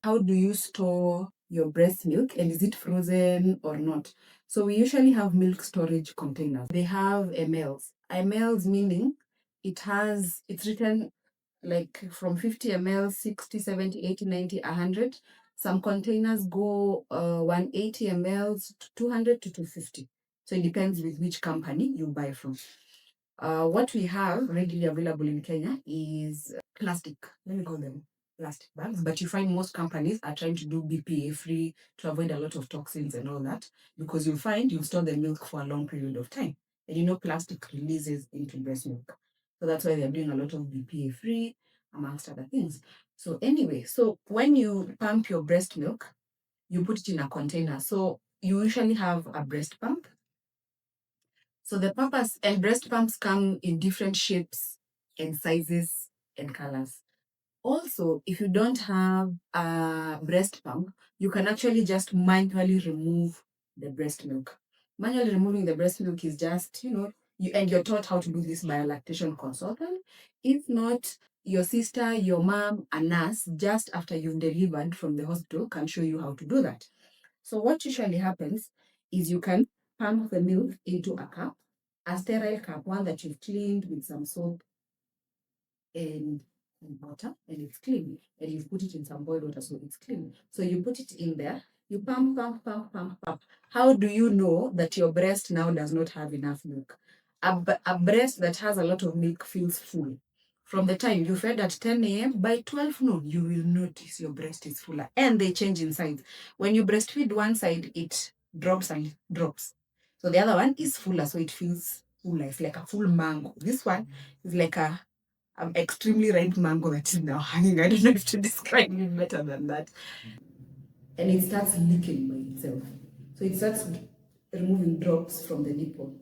how do you store your breast milk, and is it frozen or not? So we usually have milk storage containers. They have mLs. mLs meaning it's written like from 50 ml, 60, 70, 80, 90, 100. Some containers go 180 ml, 200 to 250. So it depends with which company you buy from. What we have readily available in Kenya is plastic. Let me call them plastic bags. But you find most companies are trying to do BPA free to avoid a lot of toxins and all that, because you'll find you store the milk for a long period of time. And you know, plastic releases into breast milk. So that's why they're doing a lot of BPA free, amongst other things. So, anyway, so when you pump your breast milk, you put it in a container. So, you usually have a breast pump. So the purpose, and breast pumps come in different shapes and sizes and colors. Also, if you don't have a breast pump, you can actually just manually remove the breast milk. Manually removing the breast milk is just, you're taught how to do this by a lactation consultant. If not, your sister, your mom, a nurse, just after you've delivered from the hospital, can show you how to do that. So what usually happens is you can pump the milk into a cup, a sterile cup, one that you've cleaned with some soap and water, and it's clean. And you've put it in some boiled water, so it's clean. So you put it in there, you pump, pump, pump, pump, pump. How do you know that your breast now does not have enough milk? A breast that has a lot of milk feels full. From the time you fed at 10 a.m., by 12 noon, you will notice your breast is fuller, and they change in size. When you breastfeed one side, it drops and drops. So the other one is fuller, so it feels fuller. It's like a full mango. This one is like a extremely ripe mango that is now hanging. I don't know if to describe it better than that. And it starts leaking by itself. So it starts removing drops from the nipple.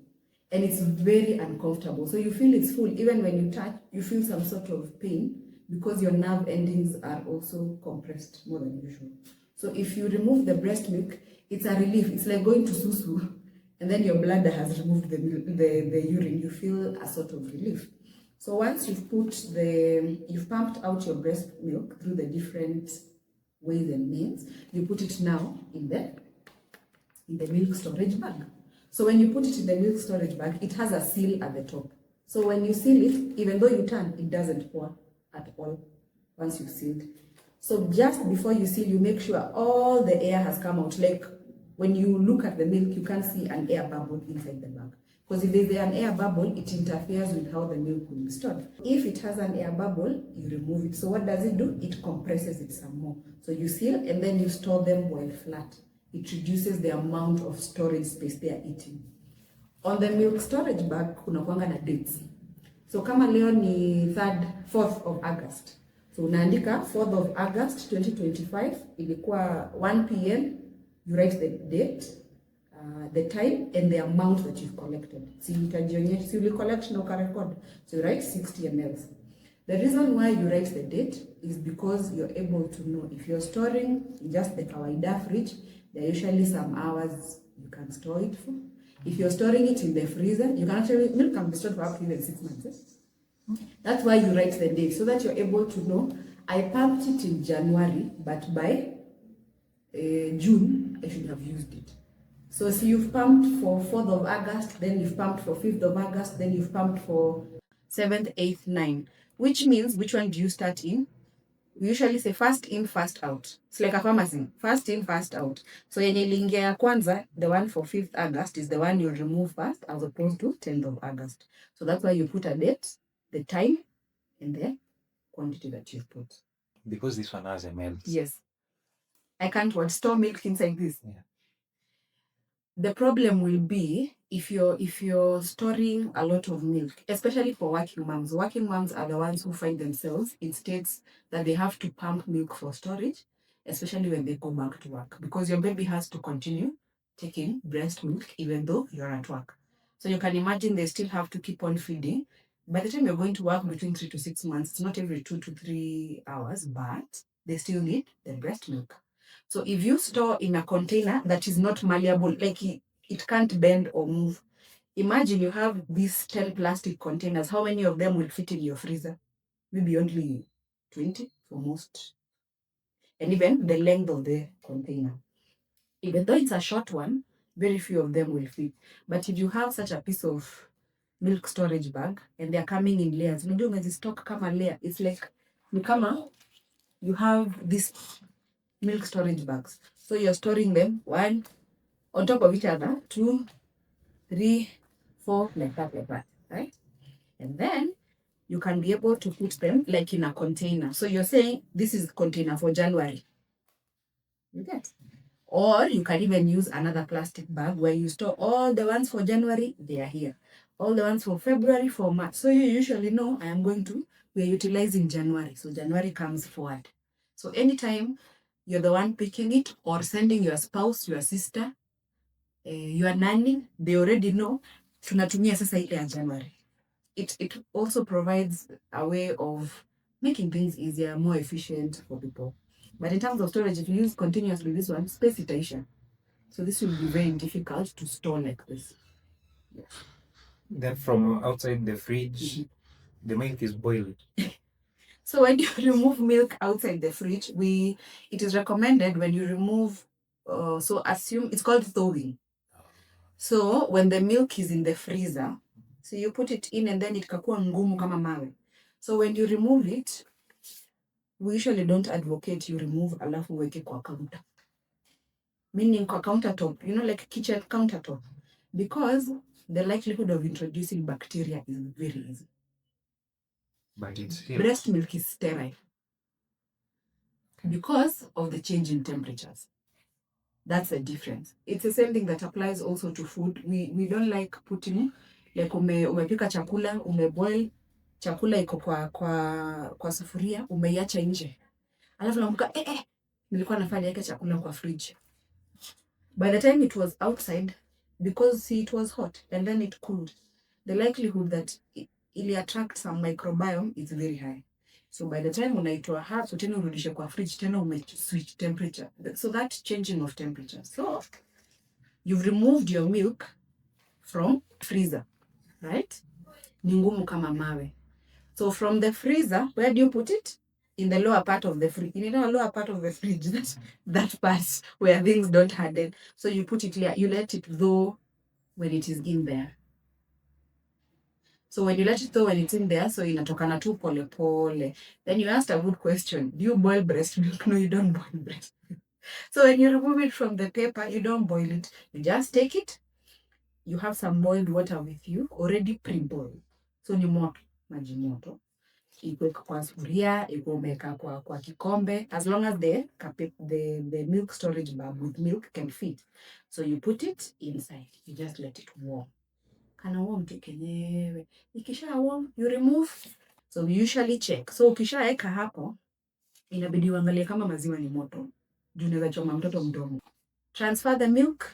And it's very uncomfortable. So you feel it's full. Even when you touch, you feel some sort of pain because your nerve endings are also compressed more than usual. So if you remove the breast milk, it's a relief. It's like going to susu, and then your bladder has removed the urine. You feel a sort of relief. So once you've pumped out your breast milk through the different ways and means, you put it now in the milk storage bag. So when you put it in the milk storage bag, it has a seal at the top. So when you seal it, even though you turn, it doesn't pour at all once you've sealed. So just before you seal, you make sure all the air has come out. Like when you look at the milk, you can't see an air bubble inside the bag. Because if there's an air bubble, it interferes with how the milk will be stored. If it has an air bubble, you remove it. So what does it do? It compresses it some more. So you seal and then you store them while flat. It reduces the amount of storage space they are eating. On the milk storage bag, kuna kuanga na dates. So kama leo ni 4th of August. So unaandika 4th of August 2025, ilikuwa 1 p.m. You write the date, the time, and the amount that you've collected. So you will collect no record. So you write 60 ml. The reason why you write the date is because you're able to know if you're storing in just the kawaida fridge, there are usually some hours you can store it for. If you're storing it in the freezer, you can actually, milk can be stored for up to even 6 months. That's why you write the date, so that you're able to know, I pumped it in January, but by June, I should have used it. So you've pumped for 4th of August, then you've pumped for 5th of August, then you've pumped for 7th, 8th, 9th, which means which one do you start in? We usually say first in, first out. It's like a pharmacy. First in, first out. So yenye iliingia ya kwanza, the one for 5th August is the one you'll remove first as opposed to 10th of August. So that's why you put a date, the time, and the quantity that you've put. Because this one has ml. Yes. I can't store milk inside this. Yeah. The problem will be if you're storing a lot of milk, especially for working moms. Working moms are the ones who find themselves in states that they have to pump milk for storage, especially when they go back to work, because your baby has to continue taking breast milk even though you're at work. So you can imagine they still have to keep on feeding. By the time you're going to work between 3 to 6 months, it's not every 2 to 3 hours, but they still need the breast milk. So if you store in a container that is not malleable, like it can't bend or move, imagine you have these 10 plastic containers. How many of them will fit in your freezer? Maybe only 20 for most. and even the length of the container. Even though it's a short one, very few of them will fit. But if you have such a piece of milk storage bag and they're coming in layers, unajua umezistock kama layer, it's like ni kama you have these milk storage bags. So you're storing them one on top of each other, 2, 3, 4, like that, right? And then you can be able to put them like in a container. So you're saying this is container for January. You get? Or you can even use another plastic bag where you store all the ones for January, they are here. All the ones for February, for March. So you usually know we're utilizing January. So January comes forward. So anytime you're the one picking it or sending your spouse, your sister, your nanny, they already know tunatumia sasa ile ya January. It also provides a way of making things easier, more efficient for people. But in terms of storage, if you use continuously this one, space itaisha. So this will be very difficult to store like this. Yeah. Then from outside the fridge, the milk is boiled. So when you remove milk outside the fridge, it is recommended when you remove, so assume it's called thawing. So when the milk is in the freezer, so you put it in and then it kakua ngumu kama mawe. So when you remove it, we usually don't advocate you remove alafu weke kwa counter. Meaning kwa countertop, like kitchen countertop. Because the likelihood of introducing bacteria is very easy. But it's here. Breast milk is sterile because of the change in temperatures. That's the difference. It's the same thing that applies also to food. We don't like putting, like umepika chakula, umeboil, chakula iko kwa sufuria, umeiacha nje. Alafu nakumbuka, nilikuwa nafaa niweke chakula kwa fridge. By the time it was outside, because it was hot and then it cooled, the likelihood that it will attract some microbiome is very high. So by the time unaitoa hapo tena urudishe kwa fridge tena switch temperature. So that changing of temperature. So you've removed your milk from freezer, right? Ni ngumu kama mawe. So from the freezer, where do you put it? In the lower part of the fridge. In the lower part of the fridge, that part where things don't harden. So you put it here, you let it thaw when it is in there. So when you let it thaw when it's in there, so inatokana tu pole pole. Then you asked a good question. Do you boil breast milk? No, you don't boil breast milk. So when you remove it from the paper, you don't boil it. You just take it. You have some boiled water with you, already pre-boiled. So ni moto, maji moto. Ikuweka kwa sufuria, umeweka kwa kikombe, as long as the milk storage bag with milk can fit. So you put it inside. You just let it warm. Kana warm tu kenyewe. Ikisha warm, you remove. So we usually check. So ukishaeka hapo, inabidi uangalie kama maziwa ni moto. Juu unaweza choma mtoto mdomo. Transfer the milk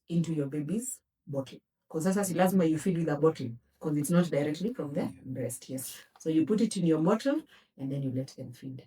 into your baby's bottle. Because sasa si lazima you feed with a bottle. Because it's not directly from the breast, yes. So you put it in your bottle and then you let them feed.